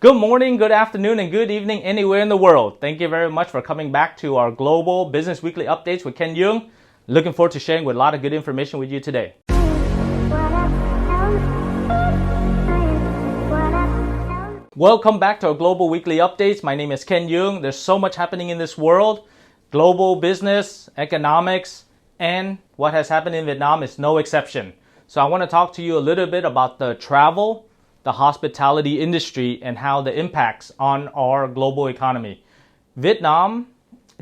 Good morning, good afternoon, and good evening anywhere in the world. Thank you very much for coming back to our Global Business Weekly Updates with Ken Duong. Looking forward to sharing a lot of good information with you today. Welcome back to our Global Weekly Updates. My name is Ken Duong. There's so much happening in this world. Global business, economics, and what has happened in Vietnam is no exception. So I want to talk to you a little bit about the travel, the hospitality industry, and how the impacts on our global economy. Vietnam,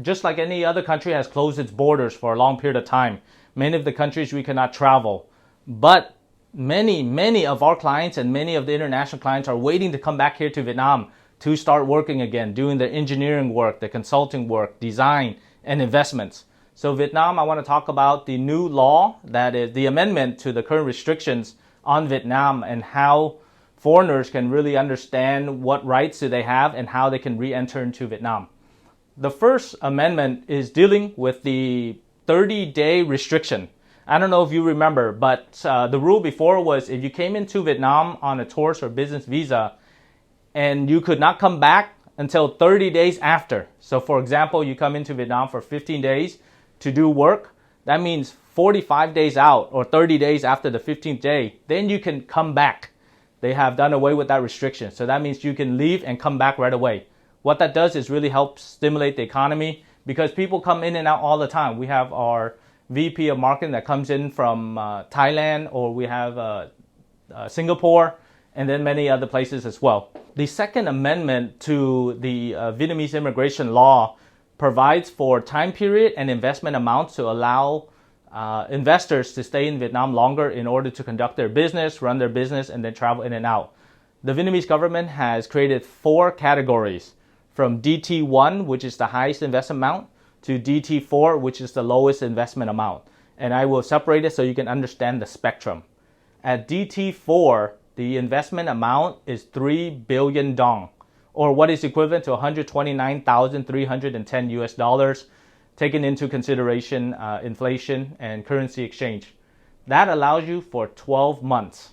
just like any other country, has closed its borders for a long period of time. Many of the countries we cannot travel, but many of our clients and many of the international clients are waiting to come back here to Vietnam to start working again, doing their engineering work, the consulting work, design, and investments. So Vietnam, I want to talk about the new law, that is the amendment to the current restrictions on Vietnam, and how foreigners can really understand what rights do they have and how they can re-enter into Vietnam. The first amendment is dealing with the 30-day restriction. I don't know if you remember, but the rule before was if you came into Vietnam on a tourist or business visa and you could not come back until 30 days after. So for example, you come into Vietnam for 15 days to do work. That means 45 days out or 30 days after the 15th day, then you can come back. They have done away with that restriction. So that means you can leave and come back right away. What that does is really help stimulate the economy because people come in and out all the time. We have our VP of marketing that comes in from Thailand, or we have Singapore, and then many other places as well. The second amendment to the Vietnamese immigration law provides for time period and investment amounts to allow investors to stay in Vietnam longer in order to conduct their business, run their business, and then travel in and out. The Vietnamese government has created 4 categories, from DT1, which is the highest investment amount, to DT4, which is the lowest investment amount. And I will separate it so you can understand the spectrum. At DT4, the investment amount is 3 billion dong, or what is equivalent to 129,310 US dollars, taking into consideration inflation and currency exchange. That allows you for 12 months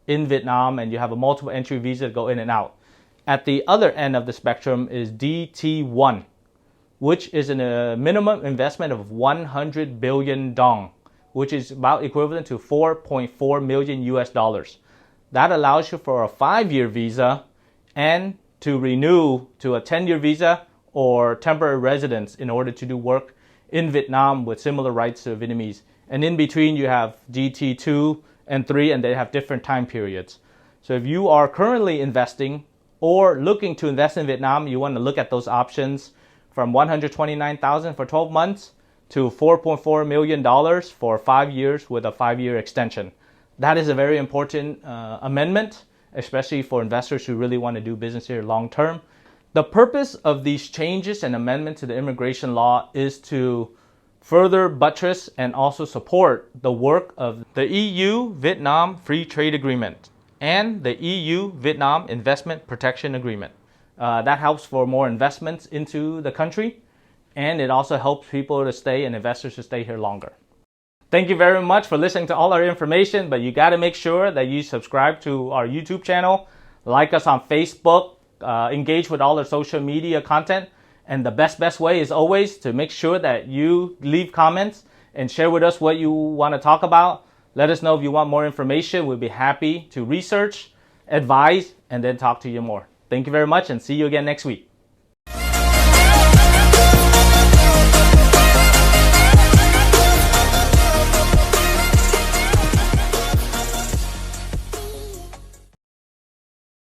in Vietnam, and you have a multiple entry visa to go in and out. At the other end of the spectrum is DT1, which is a minimum investment of 100 billion dong, which is about equivalent to 4.4 million US dollars. That allows you for a 5-year visa and to renew to a 10-year visa or temporary residence in order to do work in Vietnam with similar rights to Vietnamese. And in between you have DT2 and 3, and they have different time periods. So if you are currently investing or looking to invest in Vietnam, you want to look at those options from 129,000 for 12 months to $4.4 million for 5 years with a 5-year extension. That is a very important amendment, especially for investors who really want to do business here long term. The purpose of these changes and amendments to the immigration law is to further buttress and also support the work of the EU-Vietnam Free Trade Agreement and the EU-Vietnam Investment Protection Agreement. That helps for more investments into the country, and it also helps people to stay and investors to stay here longer. Thank you very much for listening to all our information, but you got to make sure that you subscribe to our YouTube channel, like us on Facebook, engage with all our social media content, and the best way is always to make sure that you leave comments and share with us what you want to talk about. Let us know if you want more information. We'll be happy to research, advise, and then talk to you more. Thank you very much, and see you again next week.